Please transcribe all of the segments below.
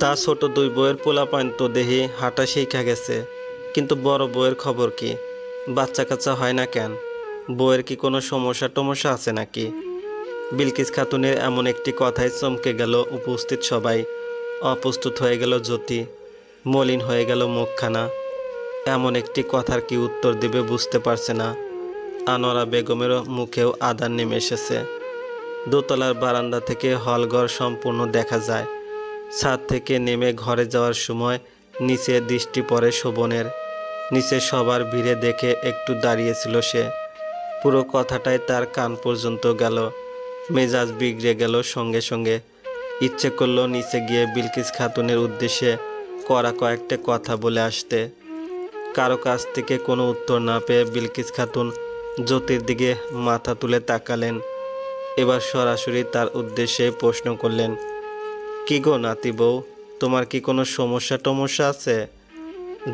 তা ছোট দুই বউয়ের পোলাপাইন তো দেহি হাঁটা শিখা গেছে, কিন্তু বড় বউয়ের খবর কি? বাচ্চা কাচ্চা হয় না কেন? বউয়ের কি কোনো সমস্যা টমস্যা আছে নাকি? বিলকিস খাতুনের এমন একটি কথায় চমকে গেল উপস্থিত সবাই। অপ্রস্তুত হয়ে গেল জ্যোতি, মলিন হয়ে গেল মুখখানা। এমন একটি কথার কি উত্তর দিবে বুঝতে পারছে না। আনোয়ারা বেগমেরও মুখেও আদার নেমে এসেছে। দোতলার বারান্দা থেকে হলঘর সম্পূর্ণ দেখা যায়। ছাদ থেকে নেমে ঘরে যাওয়ার সময় নিচে দৃষ্টি পড়ে শোভনের। নিচে সবার ভিড়ে দেখে একটু দাঁড়িয়েছিল সে। পুরো কথাটাই তার কান পর্যন্ত গেল। মেজাজ বিগড়ে গেল সঙ্গে সঙ্গে। ইচ্ছে করলো নিচে গিয়ে বিলকিস খাতুনের উদ্দেশ্যে কড়া কয়েকটা কথা বলে আসতে। কারো কাছ থেকে কোনো উত্তর না পেয়ে বিলকিস খাতুন জ্যোতির দিকে মাথা তুলে তাকালেন। এবার সরাসরি তার উদ্দেশ্যে প্রশ্ন করলেন, কি গো নাতি বউ, তোমার কি কোনো সমস্যা টমস্যা আছে?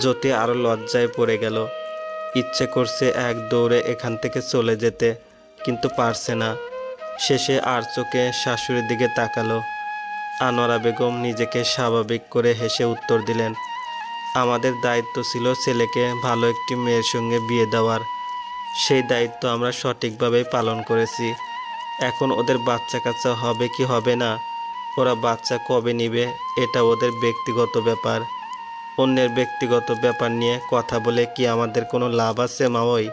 জ্যোতি আরো লজ্জায় পড়ে গেল। ইচ্ছে করছে এক দৌড়ে এখান থেকে চলে যেতে, কিন্তু পারছে না। শেষে আর চোখে শাশুড়ির দিকে তাকালো। আনোয়ারা বেগম নিজেকে স্বাভাবিক করে হেসে উত্তর দিলেন, আমাদের দায়িত্ব ছিল ছেলেকে ভালো একটি মেয়ের সঙ্গে বিয়ে দেওয়ার। সেই দায়িত্ব আমরা সঠিকভাবেই পালন করেছি। এখন ওদের বাচ্চা কাচ্চা হবে কি হবে না, ওরা বাচ্চা কবে নিবে এটা ওদের ব্যক্তিগত ব্যাপার। অন্যের ব্যক্তিগত ব্যাপার নিয়ে কথা বলে কি আমাদের কোনো লাভ আছে মাওই?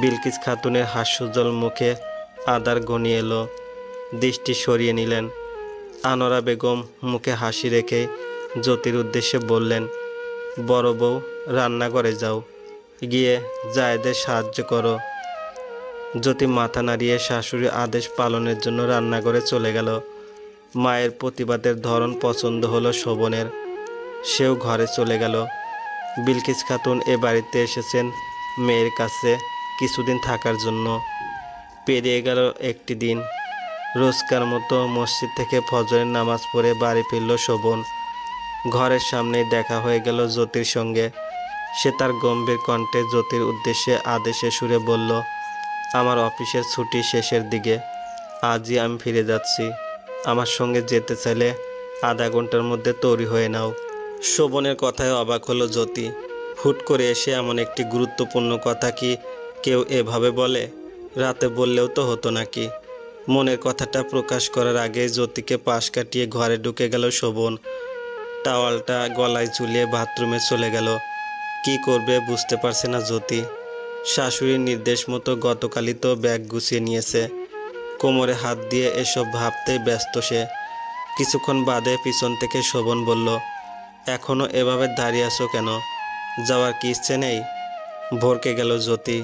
বিলকিস খাতুনের হাস্যোজ্জ্বল মুখে আদার ঘনি এলো। দৃষ্টি সরিয়ে নিলেন। আনোয়ারা বেগম মুখে হাসি রেখে জ্যোতির উদ্দেশ্যে বললেন, বড় বউ, রান্নাঘরে যাও, গিয়ে জায়েদের সাহায্য করো। জ্যোতি মাথা নাড়িয়ে শাশুড়ির আদেশ পালনের জন্য রান্নাঘরে চলে গেল। মায়ের প্রতিবাদের ধরন পছন্দ হলো শোভনের। সেও ঘরে চলে গেল। বিলকিস খাতুন এ বাড়িতে এসেছেন মেয়ের কাছে কিছুদিন থাকার জন্য। পেরিয়ে গেল একটি দিন। রোজকার মতো মসজিদ থেকে ফজরের নামাজ পড়ে বাড়ি ফিরল শোভন। ঘরের সামনেই দেখা হয়ে গেল জ্যোতির সঙ্গে। সে তার গম্ভীর কণ্ঠে জ্যোতির উদ্দেশ্যে আদেশে সুরে বলল, আমার অফিসের ছুটি শেষের দিকে, আজই আমি ফিরে যাচ্ছি। আমার সঙ্গে যেতে চাইলে আধা ঘন্টার মধ্যে তৈরি হয়ে নাও। শোভনের কথায় অবাক হলো জ্যোতি। হুট করে এসে এমন একটি গুরুত্বপূর্ণ কথা কি কেউ এভাবে বলে? রাতে বললেও তো হতো নাকি? মনের কথাটা প্রকাশ করার আগে জ্যোতিকে পাশ কাটিয়ে ঘরে ঢুকে গেল শোভন। টাওয়ালটা গলায় ঝুলিয়ে বাথরুমে চলে গেল। কি করবে বুঝতে পারছে না জ্যোতি। শাশুড়ির নির্দেশ মতো গতকালই তো ব্যাগ গুছিয়ে নিয়েছে। কোমরে হাত দিয়ে এসব ভাবতেই ব্যস্ত সে। কিছুক্ষণ বাদে পিছন থেকে শোভন বলল, এখনো এভাবে দাঁড়িয়ে আছো কেন? যাওয়ার কি ইচ্ছে নেই? ভরকে গেল জ্যোতি।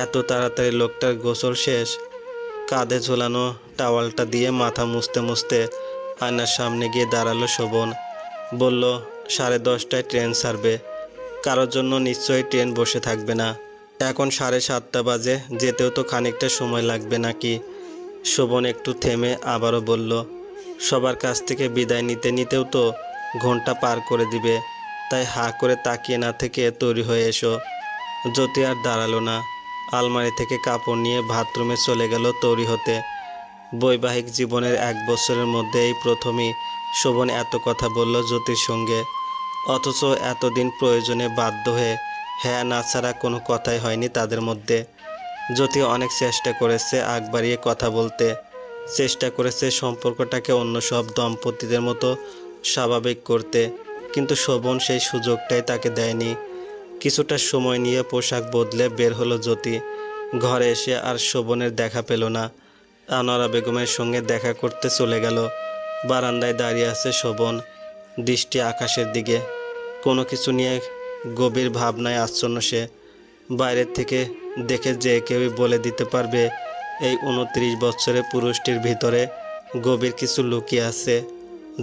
এত তাড়াতাড়ি লোকটার গোসল শেষ? কাঁধে ঝোলানো টাওয়ালটা দিয়ে মাথা মুছতে মুছতে আয়নার সামনে গিয়ে দাঁড়ালো শোভন। বলল, 10:30টায় ট্রেন ছাড়বে। কারোর জন্য নিশ্চয়ই ট্রেন বসে থাকবে না। এখন 7:30 বাজে, যেতেও তো খানিকটা সময় লাগবে নাকি? শোভন একটু থেমে আবারও বলল, সবার কাছ থেকে বিদায় নিতে নিতেও তো ঘন্টা পার করে দিবে, তাই হাঁ করে তাকিয়ে না থেকে তৈরি হয়ে এসো। জ্যোতি আর দাঁড়ালো না। আলমারি থেকে কাপড় নিয়ে বাথরুমে চলে গেল তৈরি হতে। বৈবাহিক জীবনের 1 বছরের মধ্যে এই প্রথমই শোভন এত কথা বলল জ্যোতির সঙ্গে। অথচ এতদিন প্রয়োজনে বাধ্য হয়ে হ্যাঁ না ছাড়া কোনো কথাই হয়নি তাদের মধ্যে। জ্যোতি অনেক চেষ্টা করেছে আগ বাড়িয়ে কথা বলতে, চেষ্টা করেছে সম্পর্কটাকে অন্য সব দম্পতিদের মতো স্বাভাবিক করতে, কিন্তু শোভন সেই সুযোগটাই তাকে দেয়নি। কিছুটা সময় নিয়ে পোশাক বদলে বের হলো জ্যোতি। ঘরে এসে আর শোভনের দেখা পেল না। আনোয়ারা বেগমের সঙ্গে দেখা করতে চলে গেল। বারান্দায় দাঁড়িয়ে আছে শোভন, দৃষ্টি আকাশের দিকে। কোনো কিছু নিয়ে গভীর ভাবনায় আচ্ছন্ন সে। বাইরের থেকে দেখে যে কেউই বলে দিতে পারবে এই 29 বছরের পুরুষটির ভিতরে গভীর কিছু লুকিয়ে আছে,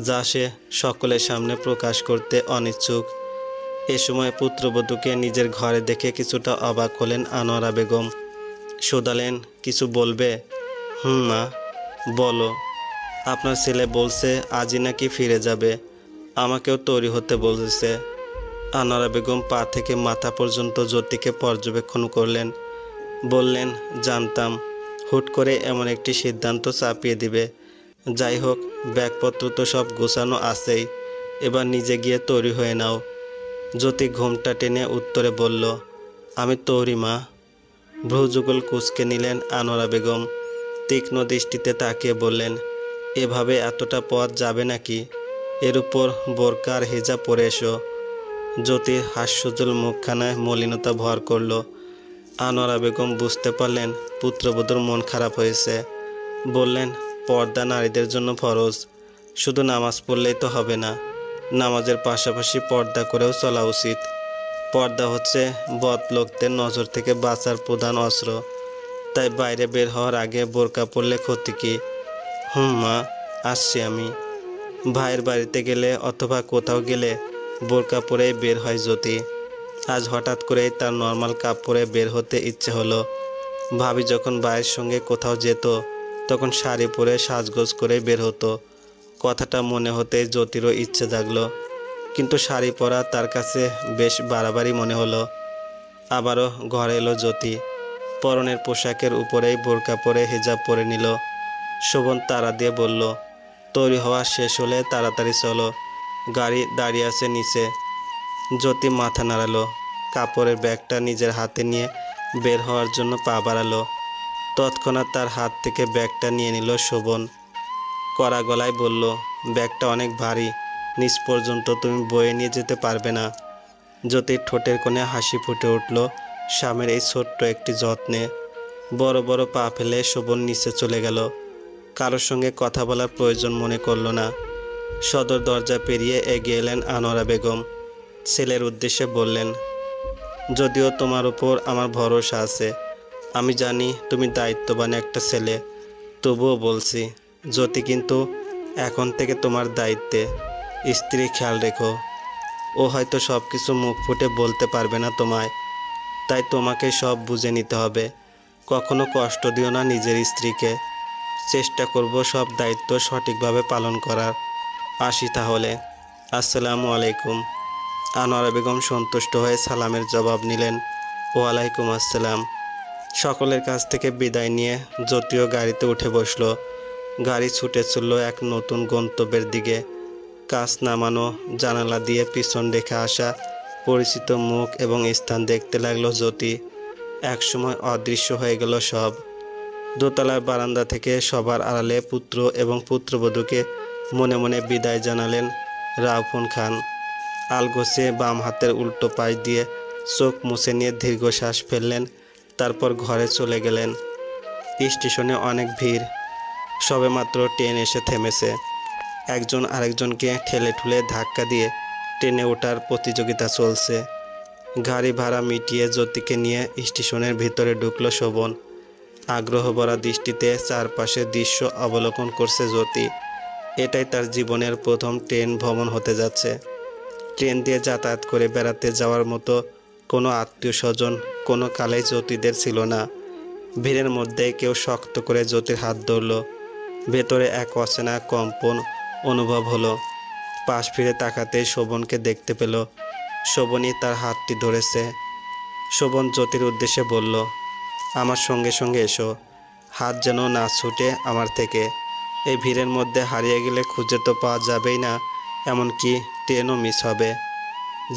যা সে সকলের সামনে প্রকাশ করতে অনিচ্ছুক। এ সময় পুত্রবধূকে নিজের ঘরে দেখে কিছুটা অবাক হলেন আনোয়ারা বেগম। শোধালেন, কিছু বলবে? মা, বলো। আপনার ছেলে বলছে আজই নাকি ফিরে যাবে, আমাকেও তৈরি হতে বলেছে। আনোয়ারা বেগম পা থেকে মাথা পর্যন্ত জ্যোতিকে পর্যবেক্ষণ করলেন। বললেন, জানতাম হুট করে এমন একটি সিদ্ধান্ত চাপিয়ে দিবে। যাই হোক, ব্যাগপত্র তো সব গোছানো আছেই, এবার নিজে গিয়ে তৈরি হয়ে নাও। জ্যোতি ঘুমটা টেনে উত্তরে বলল, আমি তৈরি মা। ভ্রুযুগল কুঁচকে নিলেন আনোয়ারা বেগম। তীক্ষ্ণ দৃষ্টিতে তাকিয়ে বললেন, এভাবে এতটা পথ যাবে নাকি? এর উপর বোরকার হিজাব পরে এসো। জ্যোতির হাস্যজ্জ্বল মুখখানায় মলিনতা ভর করল। আনোয়ারা বেগম বুঝতে পারলেন পুত্রবধূর মন খারাপ হয়েছে। বললেন, পর্দা নারীদের জন্য ফরজ, শুধু নামাজ পড়লেই তো হবে না, নামাজের পাশাপাশি পর্দা করেও চলা উচিত। পর্দা হচ্ছে বদ লোকদের নজর থেকে বাঁচার প্রধান অস্ত্র। তাই বাইরে বের হওয়ার আগে বোরকা পরলে ক্ষতি কি? মা, আসছি আমি। ভাইয়ের বাড়িতে গেলে অথবা কোথাও গেলে বোরকা পরেই বের হয় জ্যোতি। আজ হঠাৎ করেই তার নর্মাল কাপড়ে বের হতে ইচ্ছে হলো। ভাবি যখন ভাইয়ের সঙ্গে কোথাও যেত তখন শাড়ি পরে সাজগোজ করে বের হতো। কথাটা মনে হতেই জ্যোতিরও ইচ্ছে জাগলো, কিন্তু শাড়ি পরা তার কাছে বেশ বাড়াবাড়ি মনে হলো। আবারও ঘরে এলো জ্যোতি। পরনের পোশাকের উপরেই বোরকা পরে হিজাব পরে নিল। শোভন তাড়া দিয়ে বলল, তৈরি হওয়া শেষ হলে তাড়াতাড়ি চলো, গাড়ি দাঁড়িয়ে আছে নিচে। জ্যোতি মাথা নাড়ালো, কাপড়ের ব্যাগটা নিজের হাতে নিয়ে বের হওয়ার জন্য পা বাড়ালো। তৎক্ষণাৎ তার হাত থেকে ব্যাগটা নিয়ে নিল শোভন। কড়া গলায় বলল, ব্যাগটা অনেক ভারী, নিচ পর্যন্ত তুমি বয়ে নিয়ে যেতে পারবে না। জ্যোতির ঠোঁটের কোণে হাসি ফুটে উঠল স্বামীর এই ছোট্ট একটি যত্নে। বড় বড় পা ফেলে শোভন নিচে চলে গেল। কারোর সঙ্গে কথা বলার প্রয়োজন মনে করল না। সদর দরজা পেরিয়ে এগিয়ে এলেন আনোয়ারা বেগম। ছেলের উদ্দেশ্যে বললেন, যদিও তোমার উপর আমার ভরসা আছে, আমি জানি তুমি দায়িত্ববান একটা ছেলে, তবুও বলছি জ্যোতি কিন্তু এখন থেকে তোমার দায়িত্বে। স্ত্রী খেয়াল রেখো। ও হয়তো সব কিছু মুখ ফুটে বলতে পারবে না তোমায়, তাই তোমাকে সব বুঝে নিতে হবে। কখনো কষ্ট দিও না নিজের স্ত্রীকে। চেষ্টা করব সব দায়িত্ব সঠিকভাবে পালন করার। আসি তাহলে, আসসালামু আলাইকুম। আনোয়ারা বেগম সন্তুষ্ট হয়ে সালামের জবাব নিলেন, ওয়ালাইকুম আসসালাম। সকলের কাছ থেকে বিদায় নিয়ে জ্যোতিও গাড়িতে উঠে বসলো। গাড়ি ছুটে চলল এক নতুন গন্তব্যের দিকে। কাঁচ নামানো জানালা দিয়ে পিছন রেখে আসা পরিচিত মুখ এবং স্থান দেখতে লাগলো জ্যোতি। একসময় অদৃশ্য হয়ে গেল সব। দোতলার বারান্দা থেকে সবার আড়ালে পুত্র এবং পুত্রবধূকে মনে মনে বিদায় জানালেন রাউফুন খান। আলগোছে বাম হাতের উল্টো পাশ দিয়ে চোখ মুছে নিয়ে দীর্ঘশ্বাস ফেললেন, তারপর ঘরে চলে গেলেন। স্টেশনে অনেক ভিড়। সবেমাত্র ট্রেন এসে থেমেছে। একজন আরেকজনকে ঠেলে ঠুলে ধাক্কা দিয়ে ট্রেনে ওঠার প্রতিযোগিতা চলছে। গাড়ি ভাড়া মিটিয়ে জ্যোতিকে নিয়ে স্টেশনের ভিতরে ঢুকলো শোভন। আগ্রহ ভরা দৃষ্টিতে চারপাশের দৃশ্য অবলোকন করছে জ্যোতি। এটাই তার জীবনের প্রথম ট্রেন ভ্রমণ হতে যাচ্ছে। ট্রেন দিয়ে যাতায়াত করে বেড়াতে যাওয়ার মতো কোনো আত্মীয় স্বজন কোনো কালেই জ্যোতিদের ছিল না। ভিড়ের মধ্যে কেউ শক্ত করে জ্যোতির হাত ধরল। ভেতরে এক অচেনা কম্পন অনুভব হলো। পাশ ফিরে তাকাতেই শোভনকে দেখতে পেল। শোভনই তার হাতটি ধরেছে। শোভন জ্যোতির উদ্দেশ্যে বলল, আমার সঙ্গে সঙ্গে এসো, হাত যেন না ছুটে আমার থেকে। এই ভিড়ের মধ্যে হারিয়ে গেলে খুঁজে তো পাওয়া যাবেই না, এমনকি ট্রেনও মিস হবে।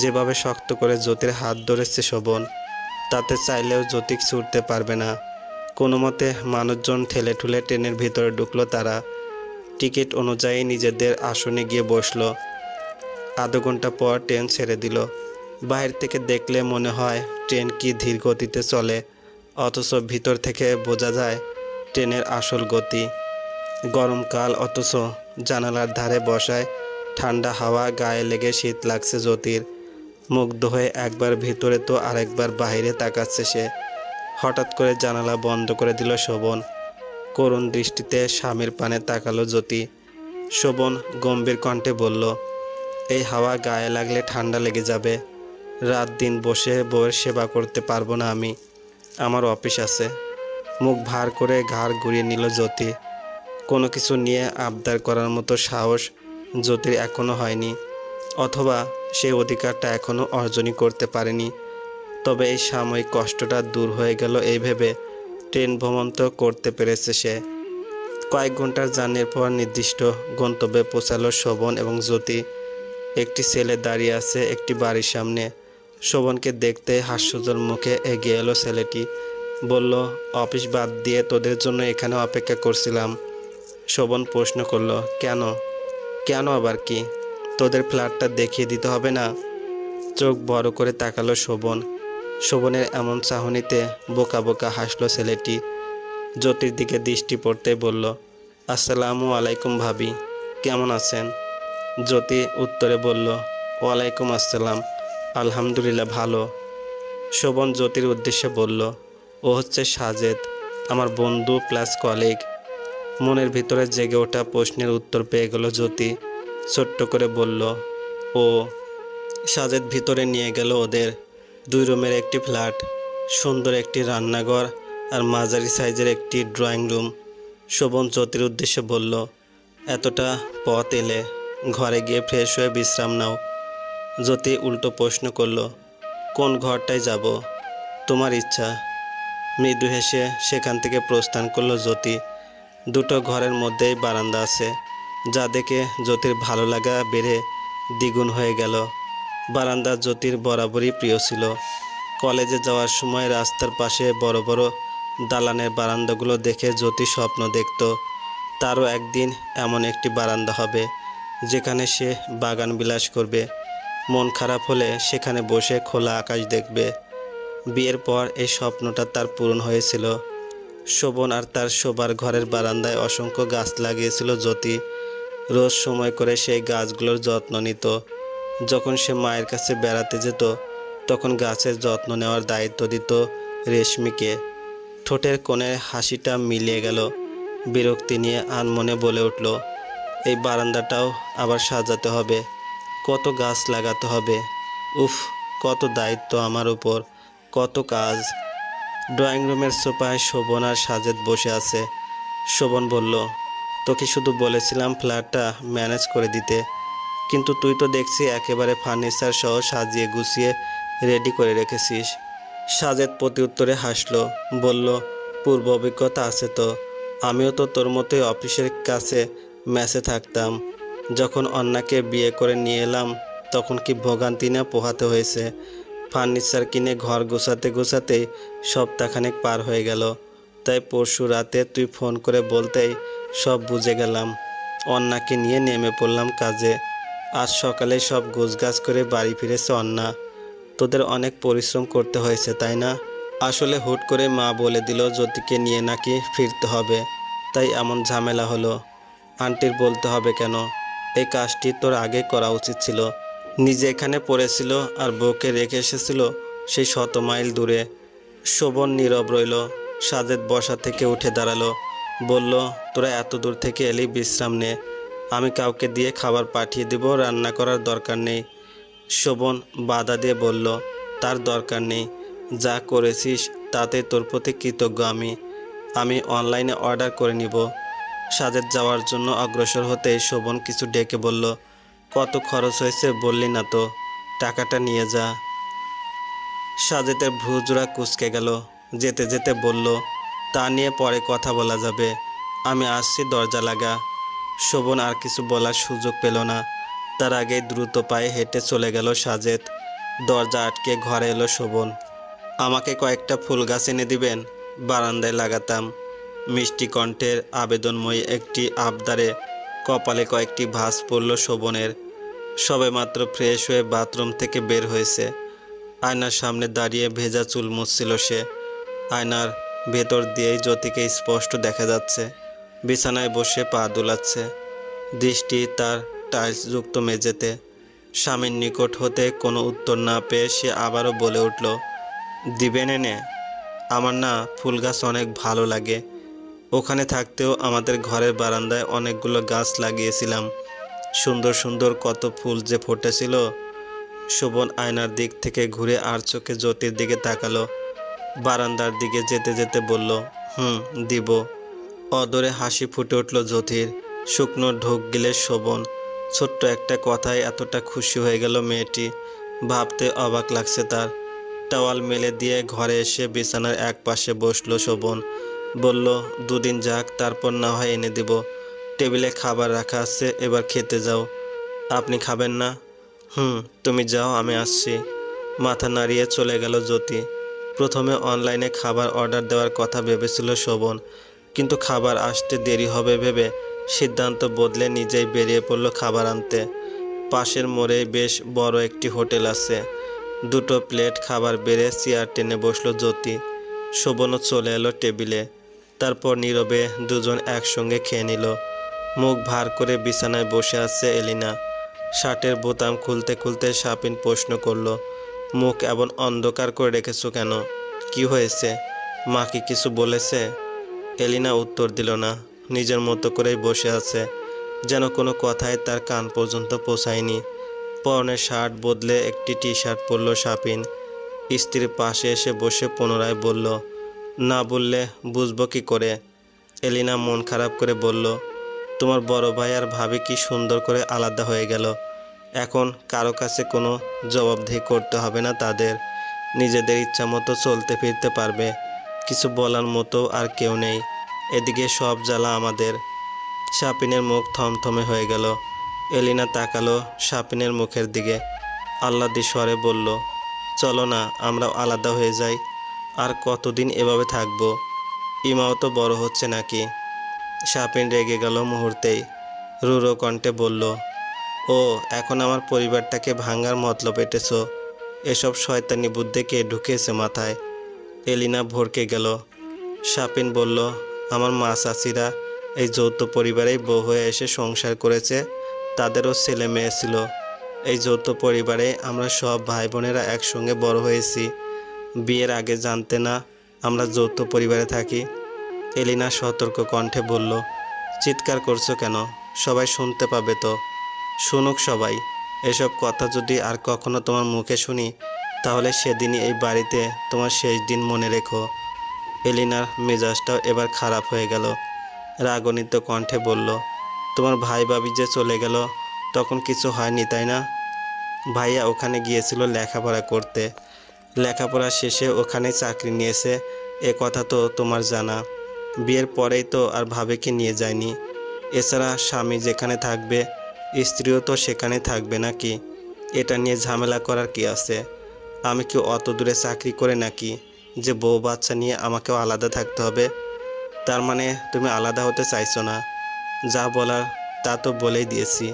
যেভাবে শক্ত করে জ্যোতির হাত ধরেছে শোভন, তাতে চাইলেও জ্যোতি ছুটতে পারবে না। কোনো মতে মানুষজন ঠেলে ঠুলে ট্রেনের ভিতরে ঢুকলো তারা। টিকিট অনুযায়ী নিজেদের আসনে গিয়ে বসলো। আধা ঘন্টা পর ট্রেন ছেড়ে দিল। বাইরে থেকে দেখলে মনে হয় ট্রেন কি ধীর গতিতে চলে, অথচ ভিতর থেকে বোঝা যায় ট্রেনের আসল গতি। গরমকাল, অথচ জানালার ধারে বসায় ঠান্ডা হাওয়া গায়ে লেগে শীত লাগছে জ্যোতির। মুগ্ধ হয়ে একবার ভিতরে তো আরেকবার বাইরে তাকাচ্ছে সে। হঠাৎ করে জানালা বন্ধ করে দিল শোভন। করুণ দৃষ্টিতে স্বামীর পানে তাকালো জ্যোতি। শোভন গম্ভীর কণ্ঠে বলল, এই হাওয়া গায়ে লাগলে ঠান্ডা লেগে যাবে। রাত দিন বসে বউয়ের সেবা করতে পারবো না আমি, আমার অফিস আছে। মুখ ভার করে ঘাড় ঘুরিয়ে নিল জ্যোতি। কোনো কিছু নিয়ে আবদার করার মতো সাহস জ্যোতির এখনও হয়নি, অথবা সেই অধিকারটা এখনও অর্জনই করতে পারেনি। তবে এই সাময়িক কষ্টটা দূর হয়ে গেল এই ভেবে ট্রেন ভ্রমণ তো করতে পেরেছে সে। কয়েক ঘন্টার জার্নির পর নির্দিষ্ট গন্তব্যে পৌঁছালো শোভন এবং জ্যোতি। একটি ছেলে দাঁড়িয়ে আছে একটি বাড়ির সামনে। শোভনকে দেখতে হাস্যোজ্জ্বল মুখে এগিয়ে এলো ছেলেটি। বলল, অফিস বাদ দিয়ে তোদের জন্য এখানে অপেক্ষা করছিলাম। শোভন প্রশ্ন করলো, কেন? কেন আবার কি? তোদের ফ্ল্যাটটা দেখিয়ে দিতে হবে না? চোখ বড় করে তাকালো শোভন। শোভনের এমন চাহনিতে বোকা বোকা হাসলো ছেলেটি। জ্যোতির দিকে দৃষ্টি পড়তে বলল, আসসালামু আলাইকুম ভাবি, কেমন আছেন? জ্যোতি উত্তরে বলল, ওয়ালাইকুম আসসালাম, আলহামদুলিল্লাহ ভালো। শোভন জ্যোতির উদ্দেশ্যে বলল, ও হচ্ছে সাজেদ, আমার বন্ধু প্লাস কলিগ। মনের ভিতরে জেগে ওঠা প্রশ্নের উত্তর পেয়ে গেল জ্যোতি। ছোট্ট করে বলল, ও। সাজেদ ভিতরে নিয়ে গেল ওদের। 2 রুমের একটি ফ্ল্যাট, সুন্দর একটি রান্নাঘর আর মাঝারি সাইজের একটি ড্রয়িং রুম। শোভন জ্যোতির উদ্দেশ্যে বলল, এতটা পথ এলে ঘরে গিয়ে ফ্রেশ হয়ে বিশ্রাম নাও। জ্যোতি উল্টো প্রশ্ন করল, কোন ঘরটায় যাব? তোমার ইচ্ছা। মৃদু হেসে সেখান থেকে প্রস্থান করলো জ্যোতি। 2টো ঘরের মধ্যেই বারান্দা আছে, যা দেখে জ্যোতির ভালো লাগা বেড়ে দ্বিগুণ হয়ে গেল। বারান্দা জ্যোতির বরাবরই প্রিয় ছিল। কলেজে যাওয়ার সময় রাস্তার পাশে বড় বড় দালানের বারান্দাগুলো দেখে জ্যোতি স্বপ্ন দেখত তারও একদিন এমন একটি বারান্দা হবে যেখানে সে বাগান বিলাস করবে। মন খারাপ হলে সেখানে বসে খোলা আকাশ দেখবে। বিয়ের পর এই স্বপ্নটা তার পূরণ হয়েছিল। শোভন আর তার শোবার ঘরের বারান্দায় অসংখ্য গাছ লাগিয়েছিল জ্যোতি। রোজ সময় করে সেই গাছগুলোর যত্ন নিত। যখন সে মায়ের কাছে বেড়াতে যেত তখন গাছের যত্ন নেওয়ার দায়িত্ব দিত রেশমিকে। ঠোঁটের কোণে হাসিটা মিলিয়ে গেল। বিরক্তি নিয়ে আনমনে বলে উঠল, এই বারান্দাটাও আবার সাজাতে হবে, কত গাছ লাগাতে হবে, উফ, কত দায়িত্ব আমার উপর, কত কাজ। ড্রয়িং রুমের সোফায় শোভন আর সাজেদ বসে আছে। শোভন বলল, তোকে শুধু বলেছিলাম ফ্ল্যাটটা ম্যানেজ করে দিতে, কিন্তু তুই তো দেখছি একেবারে ফার্নিচার সহ সাজিয়ে গুছিয়ে রেডি করে রেখেছিস। সাজেদ প্রত্যুত্তরে হাসলো, বলল, পূর্ব অভিজ্ঞতা আছে তো, আমিও তো তোর মতোই অফিসের কাছে মেসে থাকতাম। যখন অন্যাকে বিয়ে করে নিয়ে এলাম তখন কি ভোগান্তি না পোহাতে হয়েছে। ফার্নিচার কিনে ঘর গোছাতে গোছাতেই সপ্তাহখানেক পার হয়ে গেল। তাই পরশু রাতে তুই ফোন করে বলতেই সব বুঝে গেলাম। অন্যাকে নিয়ে নেমে পড়লাম কাজে। আজ সকালে সব গোছগাছ করে বাড়ি ফিরেছে অন্যা। তোদের অনেক পরিশ্রম করতে হয়েছে তাই না? আসলে হুট করে মা বলে দিল জ্যোতিকে নিয়ে নাকি ফিরতে হবে, তাই এমন ঝামেলা হলো। আন্টির বলতে হবে কেন? এই কাজটি তোর আগে করা উচিত ছিল। নিজে এখানে পড়েছিল আর বউকে রেখে এসেছিল সেই 100 মাইল দূরে। শোভন নীরব রইল। সাজেদ বসা থেকে উঠে দাঁড়ালো, বলল, তোরা এত দূর থেকে এলি, বিশ্রাম নে, আমি কাউকে দিয়ে খাবার পাঠিয়ে দেব, রান্না করার দরকার নেই। শোভন বাধা দিয়ে বলল, তার দরকার নেই, যা করেছিস তাতে তোর প্রতি কৃতজ্ঞ আমি অনলাইনে অর্ডার করে নিব। সাজেদ যাওয়ার জন্য অগ্রসর হতেই শোভন কিছু ডেকে বলল, কত খরচ হয়েছে বললি না তো, টাকাটা নিয়ে যা। সাজেদের ভ্রুজোড়া কুঁচকে গেল। যেতে যেতে বলল, তা নিয়ে পরে কথা বলা যাবে, আমি আসছি, দরজা লাগা। শোভন আর কিছু বলার সুযোগ পেল না। তার আগেই দ্রুত পায়ে হেঁটে চলে গেল সাজেদ। দরজা আটকে ঘরে এলো শোভন। আমাকে কয়েকটা ফুল গাছ এনে দিবেন, বারান্দায় লাগাতাম। মিষ্টি কণ্ঠের আবেদনময়ী একটি আবদারে কপালে কয়েকটি ভাঁজ পড়ল শোভনের। সবেমাত্র ফ্রেশ হয়ে বাথরুম থেকে বের হয়েছে। আয়নার সামনে দাঁড়িয়ে ভেজা চুল মুছছিল সে। আয়নার ভেতর দিয়েই জ্যোতিকে স্পষ্ট দেখা যাচ্ছে। বিছানায় বসে পা দুলাচ্ছে। দৃষ্টি তার টাইলসযুক্ত মেঝেতে। স্বামীর নিকট হতে কোনো উত্তর না পেয়ে সে আবারও বলে উঠল, দিবেন এনে? আমার না ফুল গাছ অনেক ভালো লাগে। ওখানে থাকতেও আমাদের ঘরের বারান্দায় অনেকগুলো গাছ লাগিয়েছিলাম। সুন্দর সুন্দর কত ফুল যে ফুটেছিল। শোভন আয়নার দিক থেকে ঘুরে আর চোখে জ্যোতির দিকে তাকালো। বারান্দার দিকে যেতে যেতে বলল, দিব। অদরে হাসি ফুটে উঠল জ্যোতির। শুকনো ঢোক গিলে শোভন। ছোট্ট একটা কথায় এতটা খুশি হয়ে গেল মেয়েটি, ভাবতে অবাক লাগছে তার। টাওয়াল মেলে দিয়ে ঘরে এসে বিছানার এক পাশে বসলো শোভন। বলল, দুদিন যাক, তারপর না হয় এনে দেব। টেবিলে খাবার রাখা আছে, এবার খেতে যাও। আপনি খাবেন না? তুমি যাও, আমি আসছি। মাথা নাড়িয়ে চলে গেল জ্যোতি। প্রথমে অনলাইনে খাবার অর্ডার দেওয়ার কথা ভেবেছিল শোভন, কিন্তু খাবার আসতে দেরি হবে ভেবে সিদ্ধান্ত বদলে নিজেই বেরিয়ে পড়ল খাবার আনতে। পাশের মোড়ে বেশ বড় একটি হোটেল আছে। দুটো প্লেট খাবার বেড়ে চেয়ার টেনে বসলো জ্যোতি। শোভনও চলে এলো টেবিলে। তারপর নীরবে দুজন একসঙ্গে খেয়ে নিল। মুখ ভার করে বিছানায় বসে আছে এলিনা। শার্টের বোতাম খুলতে খুলতে শাপিন প্রশ্ন করলো, মুখ এমন অন্ধকার করে রেখেছো কেন? কি হয়েছে? মা কি কিছু বলেছে? এলিনা উত্তর দিল না, নিজের মতো করেই বসে আছে, যেন কোনো কথাই তার কান পর্যন্ত পৌঁছায়নি। পরনের শার্ট বদলে একটি টি শার্ট পরল শাপিন। স্ত্রীর পাশে এসে বসে পুনরায় বলল, না বললে বুঝবো কি করে? এলিনা মন খারাপ করে বলল, তোমার বড় ভাই আর ভাবি কি সুন্দর করে আলাদা হয়ে গেল। এখন কারো কাছে কোনো জবাবদিহি করতে হবে না তাদের। নিজেদের ইচ্ছা মতো চলতে ফিরতে পারবে। কিছু বলার মতো আর কেউ নেই। এদিকে সব জ্বালা আমাদের। শাপিনের মুখ থমথমে হয়ে গেল। এলিনা তাকালো শাপিনের মুখের দিকে, আহ্লাদি স্বরে বলল, চলো না আমরা আলাদা হয়ে যাই। আর কতদিন এভাবে থাকবো? ইমাও তো বড় হচ্ছে নাকি? শাপিন রেগে গেল মুহূর্তেই। রুড়ো কণ্ঠে বলল, ও এখন আমার পরিবারটাকে ভাঙার মতলব এঁটেছ? এসব শয়তানি বুদ্ধি কে ঢুকিয়েছে মাথায়? এলিনা ভড়কে গেল। শাপিন বলল, আমার মা চাচিরা এই যৌথ পরিবারেই বউ হয়ে এসে সংসার করেছে। তাদেরও ছেলে মেয়ে ছিল। এই যৌথ পরিবারে আমরা সব ভাই বোনেরা একসঙ্গে বড় হয়েছি। বিয়ের আগে জানতে না আমরা যৌথ পরিবারে থাকি? এলিনা সতর্ক কণ্ঠে বলল, চিৎকার করছো কেন? সবাই শুনতে পাবে তো। শুনুক সবাই। এসব কথা যদি আর কখনো তোমার মুখে শুনি, তাহলে সেদিনই এই বাড়িতে তোমার শেষ দিন মনে রেখো। এলিনার মেজাজটাও এবার খারাপ হয়ে গেল। রাগান্বিত কণ্ঠে বলল, তোমার ভাই ভাবি যে চলে গেল তখন কিছু হয়নি তাই না? ভাইয়া ওখানে গিয়েছিল লেখাপড়া করতে। লেখাপড়া শেষে ওখানে চাকরি নিয়েছে, এ কথা তো তোমার জানা। বিয়ের পরেই তো আর ভাবিকে নিয়ে যায়নি। এছাড়া স্বামী যেখানে থাকবে স্ত্রীও তো সেখানে থাকবে নাকি? এটা নিয়ে ঝামেলা করার কি আছে? আমি কি অত দূরে চাকরি করে নাকি যে বউ বাচ্চা নিয়ে আমাকেও আলাদা থাকতে হবে? তার মানে তুমি আলাদা হতে চাইছো না? যা বলার তা তো বলেই দিয়েছি।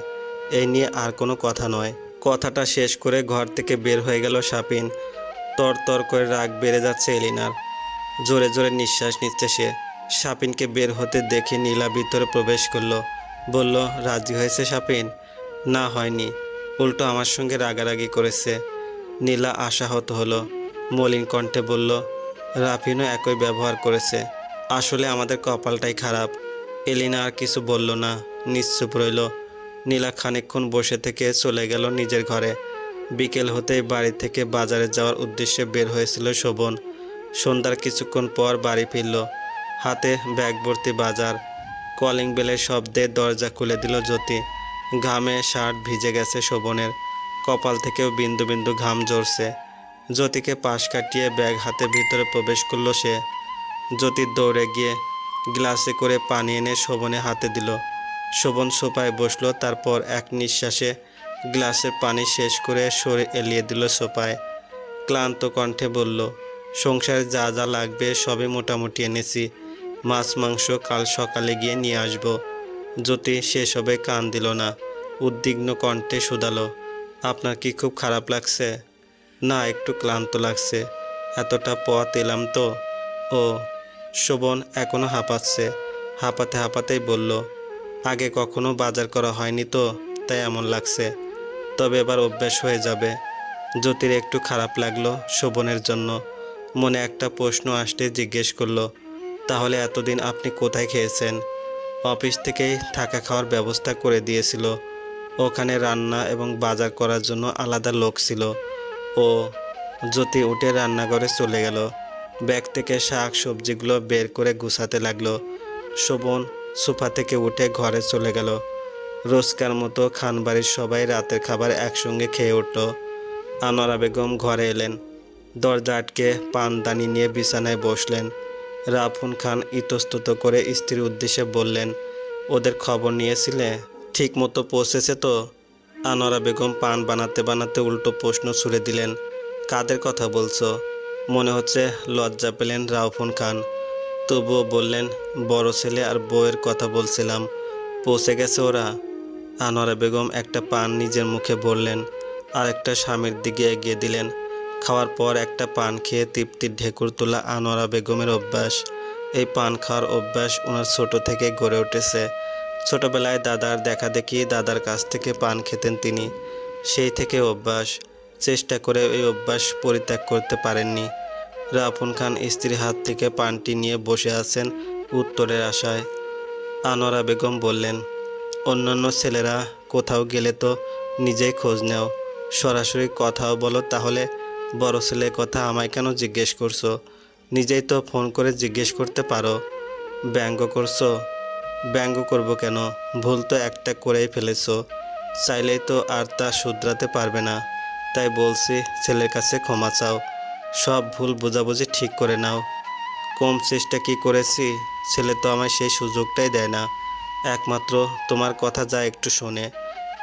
এই নিয়ে আর কোনো কথা নয়। কথাটা শেষ করে ঘর থেকে বের হয়ে গেল শাপিন। তর করে রাগ বেড়ে যাচ্ছে এলিনার। জোরে জোরে নিঃশ্বাস নিচ্ছে সে। শাপিনকে বের হতে দেখে নীলা ভিতরে প্রবেশ করলো। বলল, রাজি হয়েছে শাপিন? না, হয়নি। উল্টো আমার সঙ্গে রাগারাগি করেছে। নীলা আশাহত হলো। মলিন কণ্ঠে বলল, রাফিনও একই ব্যবহার করেছে। আসলে আমাদের কপালটাই খারাপ। এলিনা আর কিছু বলল না, নিশ্চুপ রইল। নীলা খানিকক্ষণ বসে থেকে চলে গেল নিজের ঘরে। বিকেল হতেই বাড়ি থেকে বাজারে যাওয়ার উদ্দেশ্যে বের হয়েছিল শোভন। সন্ধ্যার কিছুক্ষণ পর বাড়ি ফিরল, হাতে ব্যাগ ভর্তি বাজার। কলিং বেলের শব্দে দরজা খুলে দিল জ্যোতি। ঘামে শার্ট ভিজে গেছে শোভনের, কপাল থেকেও বিন্দু বিন্দু ঘাম ঝরছে। জ্যোতিকে পাশ কাটিয়ে ব্যাগ হাতে ভিতরে প্রবেশ করল সে। জ্যোতি দৌড়ে গিয়ে গ্লাসে করে পানি এনে শোভনে হাতে দিল। শোভন সোফায় বসলো, তারপর এক নিঃশ্বাসে গ্লাসে পানি শেষ করে শরীর এলিয়ে দিল সোফায়। ক্লান্ত কণ্ঠে বলল, সংসারে যা যা লাগবে সবই মোটামুটি এনেছি। মাছ মাংস কাল সকালে গিয়ে নিয়ে আসব। জ্যোতি সেসবে কান দিল না, উদ্বিগ্ন কণ্ঠে শুধালো, আপনার কি খুব খারাপ লাগছে? না, একটু ক্লান্ত লাগছে, এতটা পথ এলাম তো। ও। শোভন এখনো হাঁপাচ্ছে। হাঁপাতে হাঁপাতেই বলল, আগে কখনো বাজার করা হয়নি তো, তাই এমন লাগছে। তবে এবার অভ্যাস হয়ে যাবে। জ্যোতির একটু খারাপ লাগলো শোভনের জন্য। মনে একটা প্রশ্ন আসতে জিজ্ঞেস করলো, তাহলে এতদিন আপনি কোথায় খেয়েছেন? অফিস থেকেই থাকা খাওয়ার ব্যবস্থা করে দিয়েছিল। ওখানে রান্না এবং বাজার করার জন্য আলাদা লোক ছিল। ও। জ্যোতি উঠে রান্নাঘরে চলে গেল। ব্যাগ থেকে শাক সবজিগুলো বের করে গুছাতে লাগলো। শোভন সোফা থেকে উঠে ঘরে চলে গেল। রোজকার মতো খানবাড়ির সবাই রাতের খাবার একসঙ্গে খেয়ে উঠল। আনোয়ারা বেগম ঘরে এলেন। দরজা আটকে পানদানি নিয়ে বিছানায় বসলেন। রাফুন খান ইতস্তত করে স্ত্রীর উদ্দেশ্যে বললেন, ওদের খবর নিয়েছিলে? ঠিক মতো পৌঁছেছে তো? আনোয়ারা বেগম পান বানাতে বানাতে উল্টো প্রশ্ন ছুড়ে দিলেন, কাদের কথা বলছো? মনে হচ্ছে লজ্জা পেলেন রাউফুন খান। তবুও বললেন, বড় ছেলে আর বউয়ের কথা বলছিলাম। পৌঁছে গেছে ওরা? আনোয়ারা বেগম একটা পান নিজের মুখে বললেন, আর একটা স্বামীর দিকে এগিয়ে দিলেন। খাওয়ার পর একটা পান খেয়ে তৃপ্তির ঢেকুর তোলা আনোয়ারা বেগমের অভ্যাস। এই পান খাওয়ার অভ্যাস ওনার ছোট থেকে গড়ে উঠেছে। ছোটবেলায় দাদার দেখা দেখি দাদার কাছ থেকে পান খেতেন তিনি। সেই থেকে অভ্যাস। চেষ্টা করে এই অভ্যাস পরিত্যাগ করতে পারেননি। রাফুন খান স্ত্রীর হাত থেকে পানটি নিয়ে বসে আছেন উত্তরের আশায়। আনোয়ারা বেগম বললেন, অন্যান্য ছেলেরা কোথাও গেলে তো নিজেই খোঁজ নেও, সরাসরি কথাও বলো, তাহলে বড় ছেলের কথা আমায় কেন জিজ্ঞেস করছো? নিজেই তো ফোন করে জিজ্ঞেস করতে পারো। ব্যঙ্গ করছো? ব্যঙ্গ করব কেন? ভুল তো একটা করেই ফেলেছো, চাইলেই তো আর তা শুধরাতে পারবে না। তাই বলছি, ছেলের কাছে ক্ষমা চাও, সব ভুল বোঝাবুঝি ঠিক করে নাও। কম চেষ্টা কি করেছি? ছেলে তো আমায় সেই সুযোগটাই দেয় না। একমাত্র তোমার কথা যা একটু শোনে,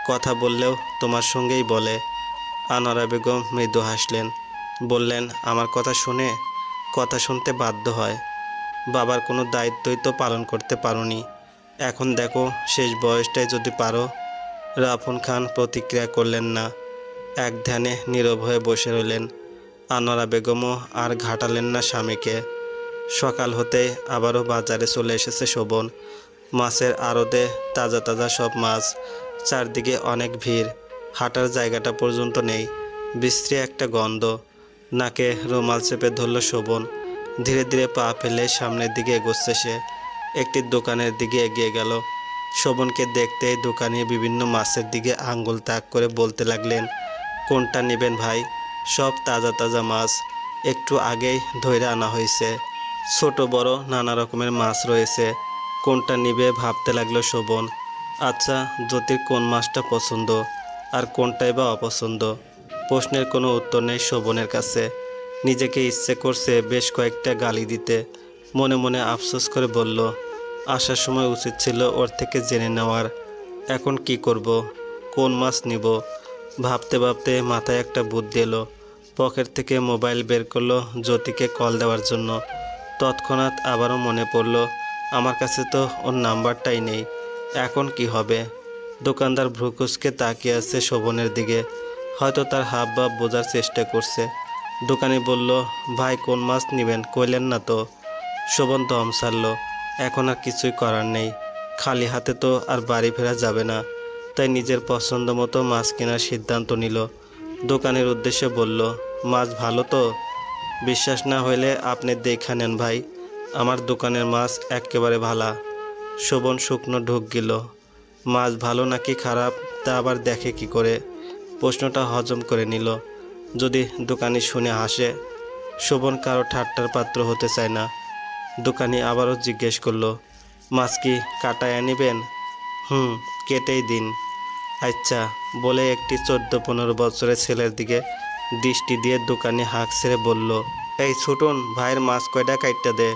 কথা বললেও তোমার সঙ্গেই বলে। আনোয়ারা বেগম মৃদু হাসলেন, বললেন, আমার কথা শুনে? কথা শুনতে বাধ্য হয়। বাবার কোনো দায়িত্বই তো পালন করতে পারোনি, এখন দেখো শেষ বয়সটাই যদি পারো। রাফুন খান প্রতিক্রিয়া করলেন না, এক ধ্যানে নীরব হয়ে বসে রইলেন। আনোয়ারা বেগমও আর ঘাটালেন না স্বামীকে। সকাল হতে আবারও বাজারে চলে এসেছে শোভন। মাছের আড়তে তাজা তাজা সব মাছ। চারদিকে অনেক ভিড়, হাঁটার জায়গাটা পর্যন্ত নেই। বিশ্রী একটা গন্ধ। নাকে রুমাল চেপে ধরল শোভন। ধীরে ধীরে পা ফেলে সামনের দিকে এগোচ্ছে সে। একটি দোকানের দিকে এগিয়ে গেল। শোভনকে দেখতেই দোকানি বিভিন্ন মাছের দিকে আঙ্গুল তাক করে বলতে লাগলেন, কোনটা নেবেন ভাই? সব তাজা তাজা মাছ, একটু আগেই ধইরা আনা হয়েছে। ছোট বড় নানা রকমের মাছ রয়েছে। কোনটা নিবে ভাবতে লাগলো শোভন। আচ্ছা, জ্যোতির কোন মাছটা পছন্দ আর কোনটাই বা অপছন্দ? প্রশ্নের কোনো উত্তর নেই শোভনের কাছে। নিজেকে ইচ্ছে করছে বেশ কয়েকটা গালি দিতে। মনে মনে আফসোস করে বলল, আসার সময় উচিত ছিল ওর থেকে জেনে নেওয়ার। এখন কি করব? কোন মাছ নিব? ভাবতে ভাবতে মাথায় একটা বুদ্ধি এলো। পকেট থেকে মোবাইল বের করলো জ্যোতিকে কল দেওয়ার জন্য। তৎক্ষণাৎ আবারও মনে পড়ল, আমার কাছে তো ওর নাম্বারটাই নেই। এখন কি হবে? দোকানদার ভ্রুকুচকে তাকিয়ে আছে শোভনের দিকে, হয়তো তার হাবভাব বোঝার চেষ্টা করছে। দোকানি বলল, ভাই কোন মাছ নেবেন কইলেন না তো? শোভন দম ছাড়ল। এখন আর কিছুই করার নেই। খালি হাতে তো আর বাড়ি ফেরা যাবে না। তাই নিজের পছন্দ মতো মাছ কেনার সিদ্ধান্ত নিল। দোকানের উদ্দেশ্যে বলল, মাছ ভালো তো? বিশ্বাস না হইলে আপনি দেখা নেন ভাই, আমার দোকানের মাছ একেবারে ভালা। শোভন শুকনো ঢোক গেল। মাছ ভালো নাকি খারাপ তা আবার দেখে কি করে? প্রশ্নটা হজম করে নিল। যদি দোকানি শুনে হাসে? শোভন কারো ঠাট্টার পাত্র হতে চায় না। দোকানি আবারও জিজ্ঞেস করলো, মাছ কি কাটায় নিবেন? কেটেই দিন। আচ্ছা, বলে একটি 14-15 বছরের ছেলের দিকে দৃষ্টি দিয়ে দোকানি হাঁক ছেড়ে বলল, এই ছোটন, ভাইয়ের মাছ কয়টা কাইটটা দে।